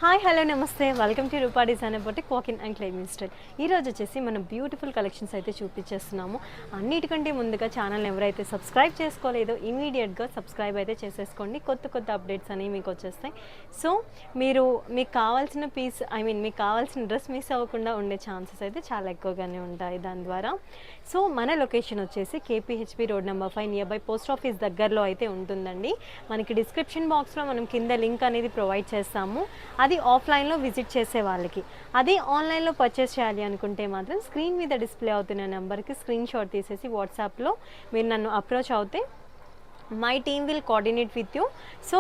Hi hello నమస్తే welcome to Rupa design boutique walk in and claiming style. ఈరోజు వచ్చేసి మనం బ్యూటిఫుల్ కలెక్షన్స్ అయితే చూపించేస్తున్నాము. అన్నిటికంటే ముందుగా ఛానల్ని ఎవరైతే సబ్స్క్రైబ్ చేసుకోలేదో ఇమీడియట్గా సబ్స్క్రైబ్ అయితే చేసేసుకోండి. కొత్త కొత్త అప్డేట్స్ అనేవి మీకు వచ్చేస్తాయి. సో మీకు కావాల్సిన పీస్ మీకు కావాల్సిన డ్రెస్ మిస్ అవ్వకుండా ఉండే ఛాన్సెస్ అయితే చాలా ఎక్కువగానే ఉంటాయి దాని ద్వారా. సో మన లొకేషన్ వచ్చేసి KPHB road number 5 near by post office దగ్గరలో అయితే ఉంటుందండి. మనకి డిస్క్రిప్షన్ బాక్స్లో మనం కింద లింక్ అనేది ప్రొవైడ్ చేస్తాము. అది ఆఫ్లైన్లో విజిట్ చేసే వాళ్ళకి. అది ఆన్లైన్లో పర్చేస్ చేయాలి అనుకుంటే మాత్రం స్క్రీన్ మీద డిస్ప్లే అవుతున్న నెంబర్కి స్క్రీన్ షాట్ తీసేసి వాట్సాప్లో మీరు నన్ను అప్రోచ్ అవుతే my team will coordinate with you. So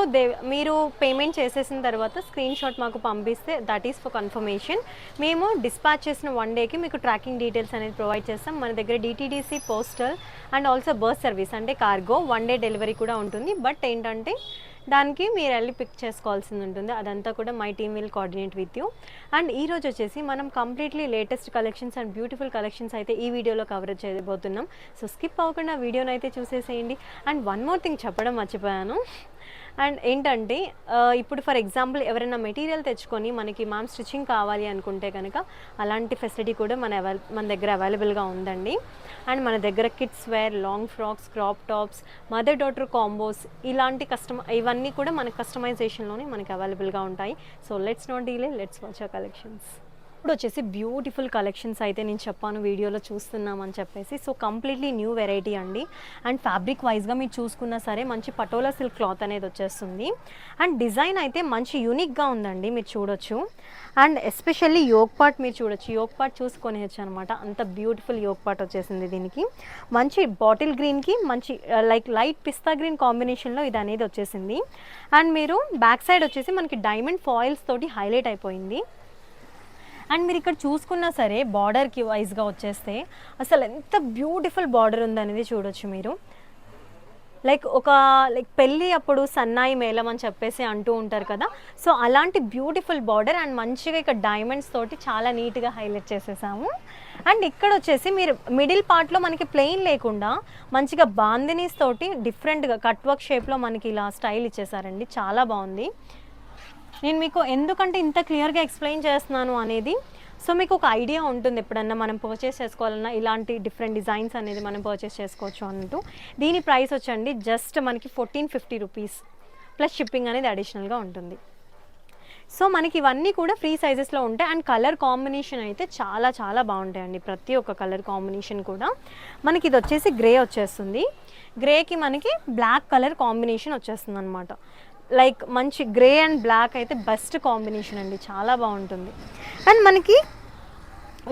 మీరు పేమెంట్ చేసేసిన తర్వాత స్క్రీన్ షాట్ మాకు పంపిస్తే దట్ ఈస్ ఫర్ కన్ఫర్మేషన్. మేము డిస్పాచ్ చేసిన 1 డేకి మీకు ట్రాకింగ్ డీటెయిల్స్ అనేది ప్రొవైడ్ చేస్తాం. మన దగ్గర DTDC, postal and also bus service అంటే కార్గో 1 డే డెలివరీ కూడా ఉంటుంది. బట్ ఏంటంటే దానికి మీరు వెళ్ళి పిక్ చేసుకోవాల్సింది ఉంటుంది. అదంతా కూడా my team will coordinate with you. And ఈరోజు వచ్చేసి మనం completely latest collections and beautiful collections అయితే ఈ వీడియోలో కవర్ చేయబోతున్నాం. సో స్కిప్ అవ్వకుండా వీడియోని అయితే చూసేసేయండి. అండ్ వన్ మోర్ థింగ్ చెప్పడం మర్చిపోయాను. అండ్ ఏంటంటే ఇప్పుడు ఫర్ ఎగ్జాంపుల్ ఎవరైనా మెటీరియల్ తెచ్చుకొని మనకి మ్యామ్ స్టిచ్చింగ్ కావాలి అనుకుంటే కనుక అలాంటి ఫెసిలిటీ కూడా మన దగ్గర అవైలబుల్గా ఉందండి. అండ్ మన దగ్గర kids wear, long frocks, crop tops, mother daughter combos ఇలాంటి ఇవన్నీ కూడా మన కస్టమైజేషన్లోనే మనకి అవైలబుల్గా ఉంటాయి. So let's not delay, let's watch our collections. ఇప్పుడు వచ్చేసి బ్యూటిఫుల్ కలెక్షన్స్ అయితే నేను చెప్పాను వీడియోలో చూస్తున్నామని చెప్పేసి. సో కంప్లీట్లీ న్యూ వెరైటీ అండి. అండ్ ఫ్యాబ్రిక్ వైజ్గా మీరు చూసుకున్నా సరే మంచి పటోలా సిల్క్ క్లాత్ అనేది వచ్చేస్తుంది. అండ్ డిజైన్ అయితే మంచి యూనిక్గా ఉందండి, మీరు చూడొచ్చు. అండ్ ఎస్పెషల్లీ యోక్ పార్ట్ మీరు చూడొచ్చు, యోక్ పార్ట్ చూసుకొనేయచ్చు అనమాట. అంత బ్యూటిఫుల్ యోక్ పార్ట్ వచ్చేసింది దీనికి. మంచి బాటిల్ గ్రీన్కి మంచి లైట్ పిస్తా గ్రీన్ కాంబినేషన్లో ఇది అనేది వచ్చేసింది. అండ్ మీరు బ్యాక్ సైడ్ వచ్చేసి మనకి డైమండ్ ఫాయిల్స్ తోటి హైలైట్ అయిపోయింది. అండ్ మీరు ఇక్కడ చూసుకున్నా సరే బార్డర్కి వైజ్గా వచ్చేస్తే అసలు ఎంత బ్యూటిఫుల్ బార్డర్ ఉందనేది చూడొచ్చు మీరు. లైక్ పెళ్ళి అప్పుడు సన్నాయి మేళం అని చెప్పేసి అంటూ ఉంటారు కదా. సో అలాంటి బ్యూటిఫుల్ బార్డర్ అండ్ మంచిగా ఇక్కడ డైమండ్స్ తోటి చాలా నీట్గా హైలైట్ చేసేసాము. అండ్ ఇక్కడ వచ్చేసి మీరు మిడిల్ పార్ట్లో మనకి ప్లెయిన్ లేకుండా మంచిగా బాందినీస్ తోటి డిఫరెంట్గా కట్ వర్క్ షేప్లో మనకి ఇలా స్టైల్ ఇచ్చేసారండి, చాలా బాగుంది. నేను మీకు ఎందుకంటే ఇంత క్లియర్గా ఎక్స్ప్లెయిన్ చేస్తున్నాను అనేది, సో మీకు ఒక ఐడియా ఉంటుంది ఎప్పుడన్నా మనం పర్చేస్ చేసుకోవాలన్నా ఇలాంటి డిఫరెంట్ డిజైన్స్ అనేది మనం పర్చేస్ చేసుకోవచ్చు అన్నట్టు. దీని ప్రైస్ వచ్చండి జస్ట్ మనకి 1450 రూపీస్ ప్లస్ షిప్పింగ్ అనేది అడిషనల్గా ఉంటుంది. సో మనకి ఇవన్నీ కూడా ఫ్రీ సైజెస్లో ఉంటాయి. అండ్ కలర్ కాంబినేషన్ అయితే చాలా చాలా బాగుంటాయండి. ప్రతి ఒక్క కలర్ కాంబినేషన్ కూడా మనకి ఇది వచ్చేసి గ్రే వచ్చేస్తుంది. గ్రేకి మనకి బ్లాక్ కలర్ కాంబినేషన్ వచ్చేస్తుంది అనమాట. లైక్ మంచి గ్రే అండ్ బ్లాక్ అయితే బెస్ట్ కాంబినేషన్ అండి, చాలా బాగుంటుంది. అండ్ మనకి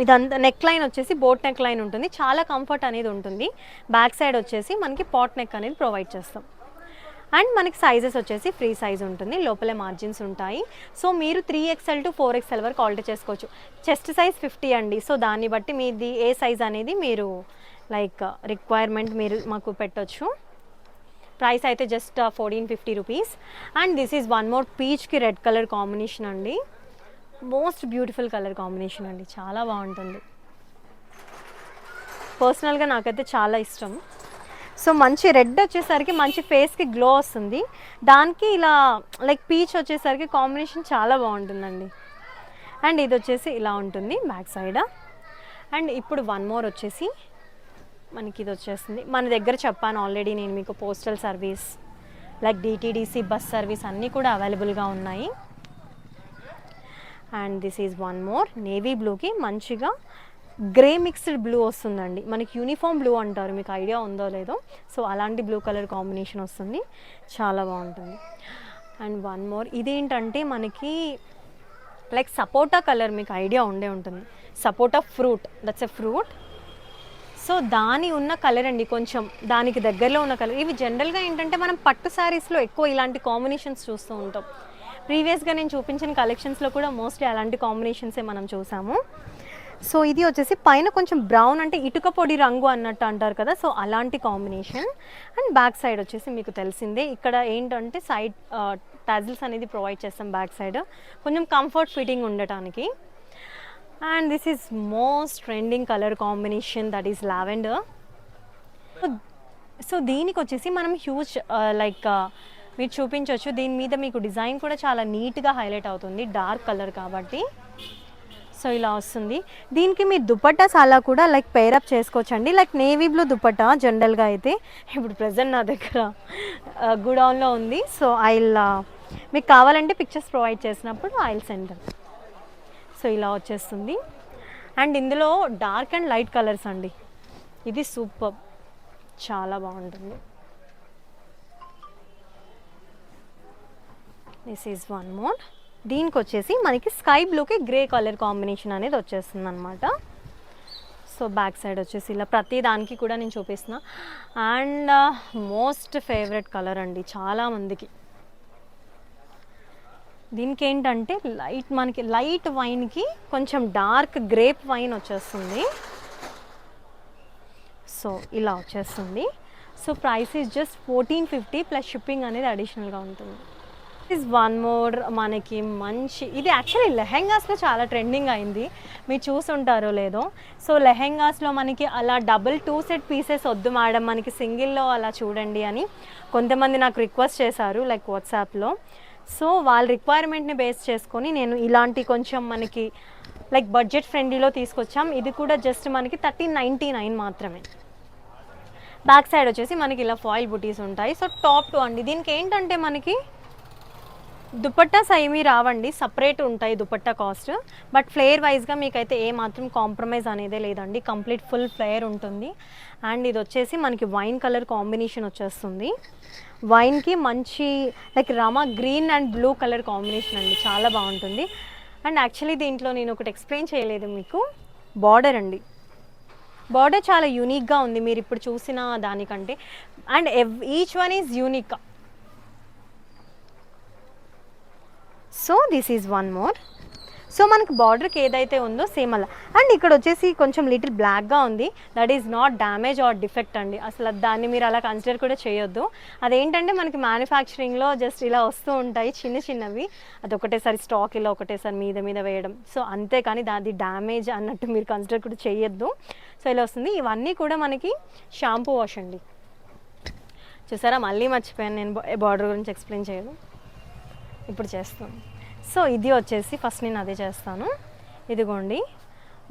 ఇదంతా నెక్ లైన్ వచ్చేసి బోట్ నెక్ లైన్ ఉంటుంది, చాలా కంఫర్ట్ అనేది ఉంటుంది. బ్యాక్ సైడ్ వచ్చేసి మనకి పాట్ నెక్ అనేది ప్రొవైడ్ చేస్తాం. అండ్ మనకి సైజెస్ వచ్చేసి ఫ్రీ సైజ్ ఉంటుంది, లోపలే మార్జిన్స్ ఉంటాయి. సో మీరు 3XL to 4XL వరకు ఆల్టర్ చేసుకోవచ్చు. చెస్ట్ సైజ్ 50 అండి. సో దాన్ని బట్టి మీది ఏ సైజ్ అనేది మీరు రిక్వైర్మెంట్ మీరు మాకు పెట్టొచ్చు. ప్రైస్ అయితే just 1450 rupees. And this is one more పీచ్కి రెడ్ కలర్ కాంబినేషన్ అండి. మోస్ట్ బ్యూటిఫుల్ కలర్ కాంబినేషన్ అండి, చాలా బాగుంటుంది. పర్సనల్గా నాకైతే చాలా ఇష్టం. సో మంచి రెడ్ వచ్చేసరికి మంచి ఫేస్కి గ్లో వస్తుంది. దానికి ఇలా పీచ్ వచ్చేసరికి కాంబినేషన్ చాలా బాగుంటుందండి. అండ్ ఇది వచ్చేసి ఇలా ఉంటుంది బ్యాక్ సైడ్. అండ్ ఇప్పుడు వన్ మోర్ వచ్చేసి మనకి ఇది వచ్చేస్తుంది. మన దగ్గర చెప్పాను ఆల్రెడీ నేను మీకు, postal service DTDC, bus service అన్నీ కూడా అవైలబుల్గా ఉన్నాయి. And this is one more navy బ్లూకి మంచిగా గ్రే మిక్స్డ్ బ్లూ వస్తుందండి. మనకి యూనిఫామ్ బ్లూ అంటారు, మీకు ఐడియా ఉందో లేదో. సో అలాంటి బ్లూ కలర్ కాంబినేషన్ వస్తుంది, చాలా బాగుంటుంది. అండ్ వన్ మోర్ ఇదేంటంటే మనకి సపోటా కలర్, మీకు ఐడియా ఉండే ఉంటుంది. సపోటా fruit, that's a fruit. So దాని ఉన్న కలర్ అండి, కొంచెం దానికి దగ్గరలో ఉన్న కలర్. ఇవి జనరల్గా ఏంటంటే మనం పట్టు శారీస్లో ఎక్కువ ఇలాంటి కాంబినేషన్స్ చూస్తూ ఉంటాం. ప్రీవియస్గా నేను చూపించిన కలెక్షన్స్లో కూడా మోస్ట్లీ అలాంటి కాంబినేషన్సే మనం చూసాము. సో ఇది వచ్చేసి పైన కొంచెం బ్రౌన్ అంటే ఇటుక పొడి రంగు అన్నట్టు అంటారు కదా. సో అలాంటి కాంబినేషన్. అండ్ బ్యాక్ సైడ్ వచ్చేసి మీకు తెలిసిందే, ఇక్కడ ఏంటంటే సైడ్ టాజిల్స్ అనేది ప్రొవైడ్ చేస్తాం బ్యాక్ సైడ్, కొంచెం కంఫర్ట్ ఫిట్టింగ్ ఉండటానికి. And this is most trending color combination, that is lavender. So దీనికి వచ్చేసి మనం హ్యూజ్ మీరు చూపించవచ్చు. దీని మీద మీకు డిజైన్ కూడా చాలా నీట్గా హైలైట్ అవుతుంది, డార్క్ కలర్ కాబట్టి. సో ఇలా వస్తుంది. దీనికి మీ దుపట్టాస్ అలా కూడా లైక్ పేరప్ చేసుకోవచ్చండి. లైక్ నేవీ బ్లూ దుపట్టా జనరల్గా అయితే ఇప్పుడు ప్రజెంట్ నా దగ్గర గుడౌన్లో ఉంది. సో మీకు కావాలంటే పిక్చర్స్ ప్రొవైడ్ చేసినప్పుడు ఐల్ సెండ్. సో ఇలా వచ్చేస్తుంది. అండ్ ఇందులో డార్క్ అండ్ లైట్ కలర్స్ అండి. ఇది సూపర్, చాలా బాగుంటుంది. This is one more. దీనికి వచ్చేసి మనకి స్కై బ్లూకి గ్రే కలర్ కాంబినేషన్ అనేది వచ్చేస్తుంది అనమాట. సో బ్యాక్ సైడ్ వచ్చేసి ఇలా ప్రతి దానికి కూడా నేను చూపిస్తున్నా. అండ్ మోస్ట్ ఫేవరెట్ కలర్ అండి చాలామందికి. దీనికి ఏంటంటే మనకి లైట్ వైన్కి కొంచెం డార్క్ గ్రేప్ వైన్ వచ్చేస్తుంది. సో ఇలా వచ్చేస్తుంది. So price is just 1450 plus shipping అనేది అడిషనల్గా ఉంటుంది. ఇస్ వన్ మోర్ మనకి మంచి, ఇది యాక్చువల్లీ లెహెంగాస్లో చాలా ట్రెండింగ్ అయింది, మీరు చూసుంటారో లేదో. సో లెహెంగాస్లో మనకి అలా డబుల్ 2 సెట్ పీసెస్ వద్దు మేడం, మనకి సింగిల్లో అలా చూడండి అని కొంతమంది నాకు రిక్వెస్ట్ చేశారు లైక్ వాట్సాప్లో. సో వాళ్ళ రిక్వైర్మెంట్ని బేస్ చేసుకొని నేను ఇలాంటి కొంచెం మనకి లైక్ బడ్జెట్ ఫ్రెండ్లీలో తీసుకొచ్చాం. ఇది కూడా జస్ట్ మనకి 1399 మాత్రమే. బ్యాక్ సైడ్ వచ్చేసి మనకి ఇలా ఫాయిల్ బుటీస్ ఉంటాయి. సో టాప్ 2 అండి. దీనికి ఏంటంటే మనకి దుపట్టాస్ ఏమీ రావండి, సపరేట్ ఉంటాయి దుపట్టా కాస్ట్. బట్ ఫ్లేయర్ వైజ్గా మీకైతే ఏ మాత్రం కాంప్రమైజ్ అనేదే లేదండి, కంప్లీట్ ఫుల్ ఫ్లేయర్ ఉంటుంది. అండ్ ఇది వచ్చేసి మనకి వైన్ కలర్ కాంబినేషన్ వచ్చేస్తుంది. వైన్కి మంచి like Rama green and blue colour combination అండి, చాలా బాగుంటుంది. అండ్ యాక్చువల్లీ దీంట్లో నేను ఒకటి ఎక్స్ప్లెయిన్ చేయలేదు మీకు, బార్డర్ అండి. బార్డర్ చాలా యూనిక్గా ఉంది మీరు ఇప్పుడు చూసిన దానికంటే. And each one is unique. So this is one more. So మనకి బార్డర్కి ఏదైతే ఉందో సేమ్ అలా. అండ్ ఇక్కడ వచ్చేసి కొంచెం లిటిల్ బ్లాక్గా ఉంది, that is not damage are defect అండి. అసలు దాన్ని మీరు అలా కన్సిడర్ కూడా చేయొద్దు. అదేంటంటే మనకి మ్యానుఫ్యాక్చరింగ్లో జస్ట్ ఇలా వస్తూ ఉంటాయి చిన్న చిన్నవి, అది ఒకటేసారి స్టాక్ ఇలా ఒకటేసారి మీద వేయడం. సో అంతేకాని దాది డ్యామేజ్ అన్నట్టు మీరు కన్సిడర్ కూడా చేయొద్దు. సో ఇలా వస్తుంది. ఇవన్నీ కూడా మనకి షాంపూ వాష్ అండి. చూసారా, మళ్ళీ మర్చిపోయాను నేను బార్డర్ గురించి ఎక్స్ప్లెయిన్ చేయడం, ఇప్పుడు చేస్తాను. సో ఇది వచ్చేసి ఫస్ట్ నేను అదే చేస్తాను. ఇదిగోండి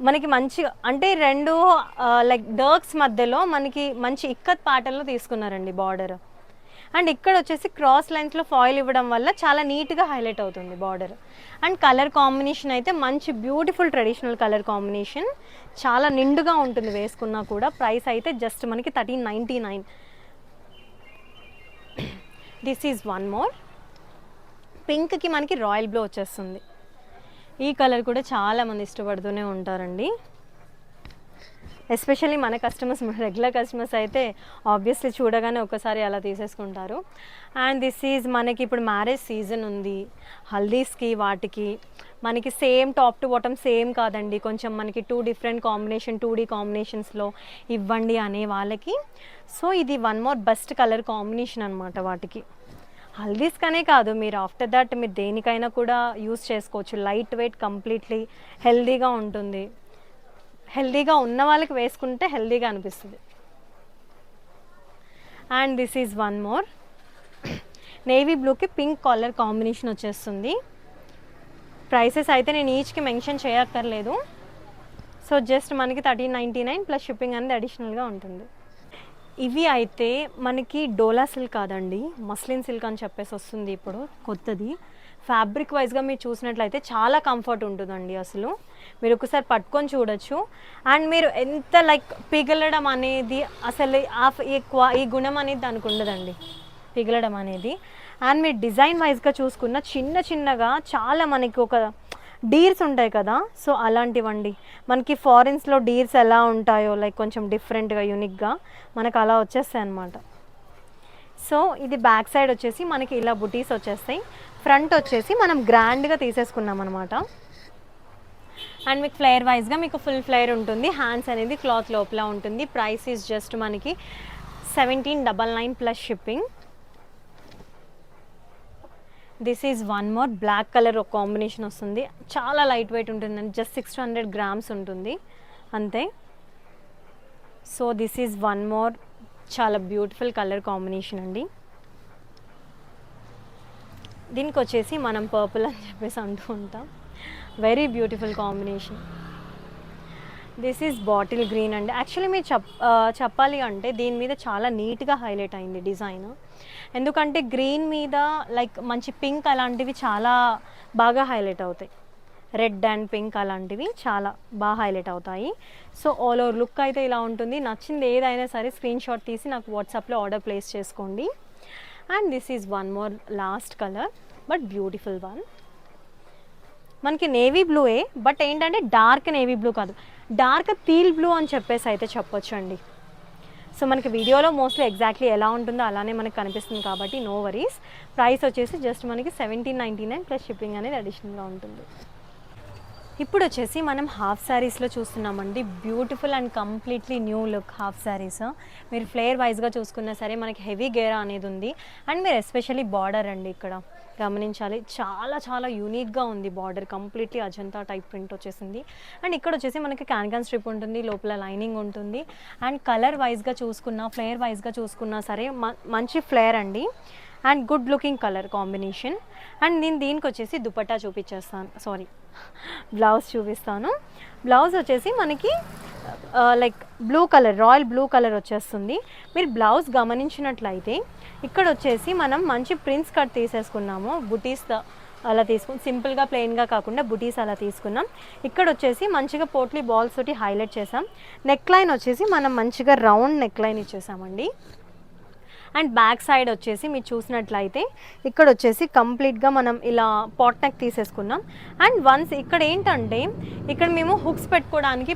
మనకి మంచిగా అంటే రెండు లైక్ డర్క్స్ మధ్యలో మనకి మంచి ఇక్కత్ ప్యాటర్న్లో తీసుకున్నారండి బార్డర్. అండ్ ఇక్కడ వచ్చేసి క్రాస్ లైన్స్లో ఫాయిల్ ఇవ్వడం వల్ల చాలా నీట్గా హైలైట్ అవుతుంది బార్డర్. అండ్ కలర్ కాంబినేషన్ అయితే మంచి బ్యూటిఫుల్ ట్రెడిషనల్ కలర్ కాంబినేషన్, చాలా నిండుగా ఉంటుంది వేసుకున్నా కూడా. ప్రైస్ అయితే జస్ట్ మనకి 1399. This is one more. పింక్కి మనకి రాయల్ బ్లూ వచ్చేస్తుంది. ఈ కలర్ కూడా చాలామంది ఇష్టపడుతూనే ఉంటారండి, ఎస్పెషల్లీ మన కస్టమర్స్, రెగ్యులర్ కస్టమర్స్ అయితే ఆబ్వియస్లీ చూడగానే ఒకసారి అలా తీసేసుకుంటారు. అండ్ దిస్ ఈజ్ మనకి ఇప్పుడు మ్యారేజ్ సీజన్ ఉంది, హల్దీస్కి వాటికి మనకి same top to bottom same కాదండి, కొంచెం మనకి 2 డిఫరెంట్ కాంబినేషన్ 2D కాంబినేషన్స్లో ఇవ్వండి అనే వాళ్ళకి. సో ఇది one more best colour combination అనమాట వాటికి. హల్దీస్కనే కాదు, మీరు ఆఫ్టర్ దట్ మీరు దేనికైనా కూడా యూస్ చేసుకోవచ్చు. లైట్ వెయిట్, కంప్లీట్లీ హెల్దీగా ఉంటుంది. హెల్దీగా ఉన్న వాళ్ళకి వేసుకుంటే హెల్దీగా అనిపిస్తుంది. And this is one more. Navy బ్లూకి పింక్ కలర్ కాంబినేషన్ వచ్చేస్తుంది. ప్రైసెస్ అయితే నేను ఈచ్కి మెన్షన్ చేయక్కర్లేదు. సో జస్ట్ మనకి 1399 ప్లస్ షిప్పింగ్ అనేది అడిషనల్గా ఉంటుంది. ఇవి అయితే మనకి డోలా సిల్క్ కాదండి, మస్లిన్ సిల్క్ అని చెప్పేసి వస్తుంది ఇప్పుడు కొత్తది. ఫ్యాబ్రిక్ వైజ్గా మీరు చూసినట్లయితే చాలా కంఫర్ట్ ఉంటుందండి. అసలు మీరు ఒకసారి పట్టుకొని చూడొచ్చు. అండ్ మీరు ఎంత లైక్ పిగలడం అనేది అసలు ఈ గుణం అనేది దానికి ఉండదండి, పిగలడం అనేది. అండ్ మీరు డిజైన్ వైజ్గా చూసుకున్న చిన్నగా చాలా మనకి ఒక డీర్స్ ఉంటాయి కదా, సో అలాంటివండి. మనకి ఫారిన్స్లో డీర్స్ ఎలా ఉంటాయో లైక్ కొంచెం డిఫరెంట్గా యూనిక్గా మనకు అలా వచ్చేస్తాయి అన్నమాట. సో ఇది బ్యాక్ సైడ్ వచ్చేసి మనకి ఇలా బుటీస్ వచ్చేస్తాయి. ఫ్రంట్ వచ్చేసి మనం గ్రాండ్గా తీసేసుకున్నాం అనమాట. అండ్ మీకు ఫ్లేయర్ వైజ్గా మీకు ఫుల్ ఫ్లేయర్ ఉంటుంది. హ్యాండ్స్ అనేది క్లాత్ లోపల ఉంటుంది. ప్రైస్ ఈజ్ జస్ట్ మనకి 1799 plus shipping. This is one more. Black colour ఒక కాంబినేషన్ వస్తుంది, చాలా లైట్ వెయిట్ ఉంటుందండి, జస్ట్ 600 గ్రామ్స్ ఉంటుంది అంతే. So this is one more, చాలా బ్యూటిఫుల్ కలర్ కాంబినేషన్ అండి. దీనికి వచ్చేసి మనం పర్పుల్ అని చెప్పేసి అంటూ ఉంటాం. Very beautiful combination. This is bottle green అండి. యాక్చువల్లీ మీరు చెప్పాలి అంటే దీని మీద చాలా నీట్గా హైలైట్ అయింది డిజైన్. ఎందుకంటే గ్రీన్ మీద లైక్ మంచి పింక్ అలాంటివి చాలా బాగా హైలైట్ అవుతాయి. రెడ్ అండ్ పింక్ అలాంటివి చాలా బాగా హైలైట్ అవుతాయి. సో ఆల్ ఓవర్ లుక్ అయితే ఇలా ఉంటుంది. నచ్చింది ఏదైనా సరే స్క్రీన్ షాట్ తీసి నాకు వాట్సాప్లో ఆర్డర్ ప్లేస్ చేసుకోండి. And this is one more last colour but beautiful one. మనకి నేవీ బ్లూయే, బట్ ఏంటంటే డార్క్ నేవీ బ్లూ కాదు, డార్క్ టీల్ బ్లూ అని చెప్పేసి అయితే చెప్పొచ్చు అండి. సో మనకి వీడియోలో మోస్ట్లీ ఎగ్జాక్ట్లీ ఎలా ఉంటుందో అలానే మనకు కనిపిస్తుంది కాబట్టి నో వరీస్. ప్రైస్ వచ్చేసి జస్ట్ మనకి 1799 ప్లస్ షిప్పింగ్ అనేది అడిషనల్గా ఉంటుంది. ఇప్పుడు వచ్చేసి మనం హాఫ్ శారీస్లో చూస్తున్నామండి. Beautiful and completely new look half saris. మీరు ఫ్లేర్ వైజ్గా చూసుకున్నా సరే మనకి హెవీ గేరా అనేది ఉంది. అండ్ మీరు ఎస్పెషల్లీ బార్డర్ అండి ఇక్కడ గమనించాలి, చాలా చాలా యూనిక్గా ఉంది border. Completely Ajanta type print వచ్చేసింది. అండ్ ఇక్కడ వచ్చేసి మనకి క్యాన్కాన్ స్ట్రిప్ ఉంటుంది, లోపల లైనింగ్ ఉంటుంది. అండ్ కలర్ వైజ్గా చూసుకున్నా ఫ్లేర్ వైజ్గా చూసుకున్నా సరే మంచి ఫ్లేర్ అండి. And good looking colour combination. And నేను దీనికి వచ్చేసి దుపట్టా బ్లౌజ్ చూపిస్తాను. బ్లౌజ్ వచ్చేసి మనకి like blue colour, royal blue colour వచ్చేస్తుంది. మీరు బ్లౌజ్ గమనించినట్లయితే ఇక్కడ వచ్చేసి మనం మంచి ప్రిన్స్ కట్ తీసేసుకున్నాము. బుటీస్ అలా తీసుకుని సింపుల్గా ప్లెయిన్గా కాకుండా బుటీస్ అలా తీసుకున్నాం. ఇక్కడ వచ్చేసి మంచిగా పోట్లీ బాల్స్ తోటి హైలైట్ చేసాం. నెక్ లైన్ వచ్చేసి మనం మంచిగా రౌండ్ నెక్ లైన్ ఇచ్చేసామండి. అండ్ బ్యాక్ సైడ్ వచ్చేసి మీరు చూసినట్లయితే ఇక్కడ వచ్చేసి కంప్లీట్గా మనం ఇలా పాట్ నెక్ తీసేసుకున్నాం. అండ్ వన్స్ ఇక్కడ ఏంటంటే ఇక్కడ మేము హుక్స్ పెట్టుకోవడానికి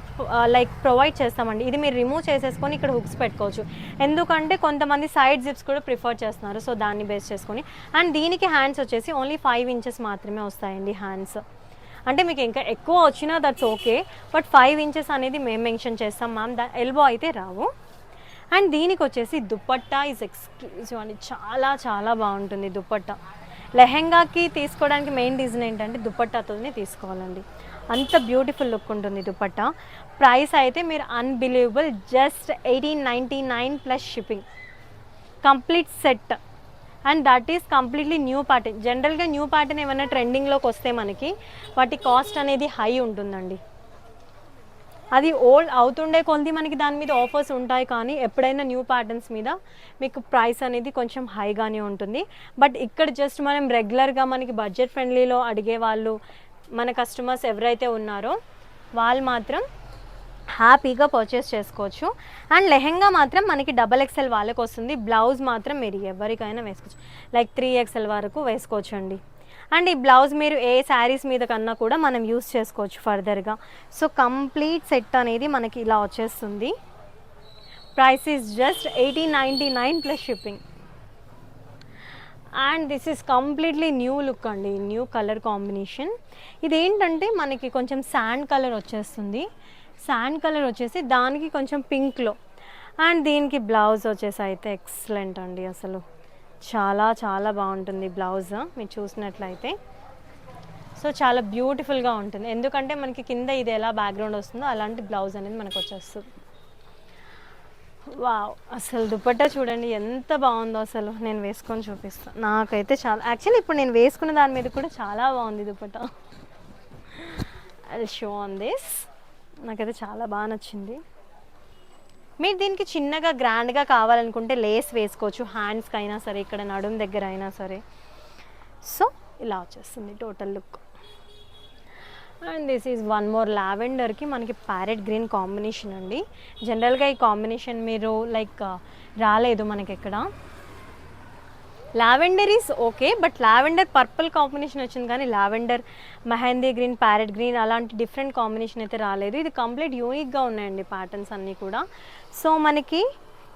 లైక్ ప్రొవైడ్ చేస్తామండి. ఇది మీరు రిమూవ్ చేసేసుకొని ఇక్కడ హుక్స్ పెట్టుకోవచ్చు. ఎందుకంటే కొంతమంది సైడ్ జిప్స్ కూడా ప్రిఫర్ చేస్తున్నారు, సో దాన్ని బేస్ చేసుకొని. అండ్ దీనికి హ్యాండ్స్ వచ్చేసి ఓన్లీ 5 ఇంచెస్ మాత్రమే వస్తాయండి హ్యాండ్స్. అంటే మీకు ఇంకా ఎక్కువ వచ్చినా దట్స్ ఓకే, బట్ 5 ఇంచెస్ అనేది మేము మెన్షన్ చేస్తాం మ్యామ్. ఎల్బో అయితే రావు. అండ్ దీనికి వచ్చేసి దుపట్టా ఈజ్ ఎక్స్క్లూజివ్ అండి. చాలా చాలా బాగుంటుంది దుపట్టా. లెహెంగాకి తీసుకోవడానికి మెయిన్ రీజన్ ఏంటంటే దుపట్టాతోనే తీసుకోవాలండి, అంత బ్యూటిఫుల్ లుక్ ఉంటుంది దుపట్టా. ప్రైస్ అయితే మీరు unbelievable, just 1899 plus shipping, complete set. And that is completely new pattern. జనరల్గా న్యూ ప్యాటర్న్ ఏమైనా ట్రెండింగ్లోకి వస్తే మనకి వాటి కాస్ట్ అనేది హై ఉంటుందండి. అది ఓల్డ్ అవుతుండే కొద్ది మనకి దాని మీద ఆఫర్స్ ఉంటాయి, కానీ ఎప్పుడైనా న్యూ ప్యాటర్న్స్ మీద మీకు ప్రైస్ అనేది కొంచెం హైగానే ఉంటుంది. బట్ ఇక్కడ జస్ట్ మనం రెగ్యులర్గా మనకి బడ్జెట్ ఫ్రెండ్లీలో అడిగే వాళ్ళు, మన కస్టమర్స్ ఎవరైతే ఉన్నారో వాళ్ళు మాత్రం హ్యాపీగా పర్చేస్ చేసుకోవచ్చు. అండ్ లెహెంగా మాత్రం మనకి XXL వాళ్ళకి వస్తుంది. బ్లౌజ్ మాత్రం మీరు ఎవరికైనా వేసుకోవచ్చు, లైక్ 3XL వరకు వేసుకోవచ్చు అండి. అండ్ ఈ బ్లౌజ్ మీరు ఏ శారీస్ మీద కన్నా కూడా మనం యూస్ చేసుకోవచ్చు ఫర్దర్గా. సో కంప్లీట్ సెట్ అనేది మనకి ఇలా వచ్చేస్తుంది. Price is just 1899 plus shipping. And this is completely new look అండి, న్యూ కలర్ కాంబినేషన్. ఇదేంటంటే మనకి కొంచెం శాండ్ కలర్ వచ్చేస్తుంది. శాండ్ కలర్ వచ్చేసి దానికి కొంచెం పింక్లో. అండ్ దీనికి బ్లౌజ్ వచ్చేసి అయితే ఎక్సలెంట్ అండి, అసలు చాలా చాలా బాగుంటుంది బ్లౌజ్ మీరు చూసినట్లయితే. సో చాలా బ్యూటిఫుల్గా ఉంటుంది, ఎందుకంటే మనకి కింద ఇది ఎలా బ్యాక్గ్రౌండ్ వస్తుందో అలాంటి బ్లౌజ్ అనేది మనకు వచ్చేస్తుంది. వావ్, అసలు దుపట్టా చూడండి ఎంత బాగుందో, అసలు నేను వేసుకొని చూపిస్తాను. నాకైతే చాలా, యాక్చువల్లీ ఇప్పుడు నేను వేసుకున్న దాని మీద కూడా చాలా బాగుంది dupatta. I show on this. నాకైతే చాలా బాగా నచ్చింది. మీరు దీనికి చిన్నగా గ్రాండ్గా కావాలనుకుంటే లేస్ వేసుకోవచ్చు, హ్యాండ్స్కి అయినా సరే, ఇక్కడ నడుం దగ్గర అయినా సరే. సో ఇలా వచ్చేస్తుంది total look. And this is one more లావెండర్కి మనకి ప్యారెట్ గ్రీన్ కాంబినేషన్ అండి. జనరల్గా ఈ కాంబినేషన్ మీరు లైక్ రాలేదు మనకి ఎక్కడ. Lavender is okay, but lavender purple combination వచ్చింది, కానీ lavender, mehndi green, parrot green అలాంటి డిఫరెంట్ కాంబినేషన్ అయితే రాలేదు. ఇది కంప్లీట్ యూనిక్గా ఉన్నాయండి ప్యాటర్న్స్ అన్నీ కూడా. సో మనకి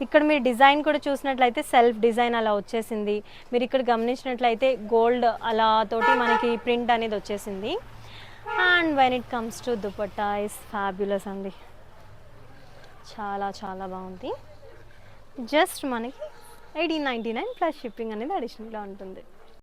ఇక్కడ మీరు డిజైన్ కూడా చూసినట్లయితే సెల్ఫ్ డిజైన్ అలా వచ్చేసింది. మీరు ఇక్కడ గమనించినట్లయితే గోల్డ్ అలా తోటి మనకి ప్రింట్ అనేది వచ్చేసింది. And when it comes to dupatta is fabulous అండి, చాలా చాలా బాగుంది. జస్ట్ మనకి 1899 ప్లస్ షిప్పింగ్ అనేది అడిషనల్గా ఉంటుంది.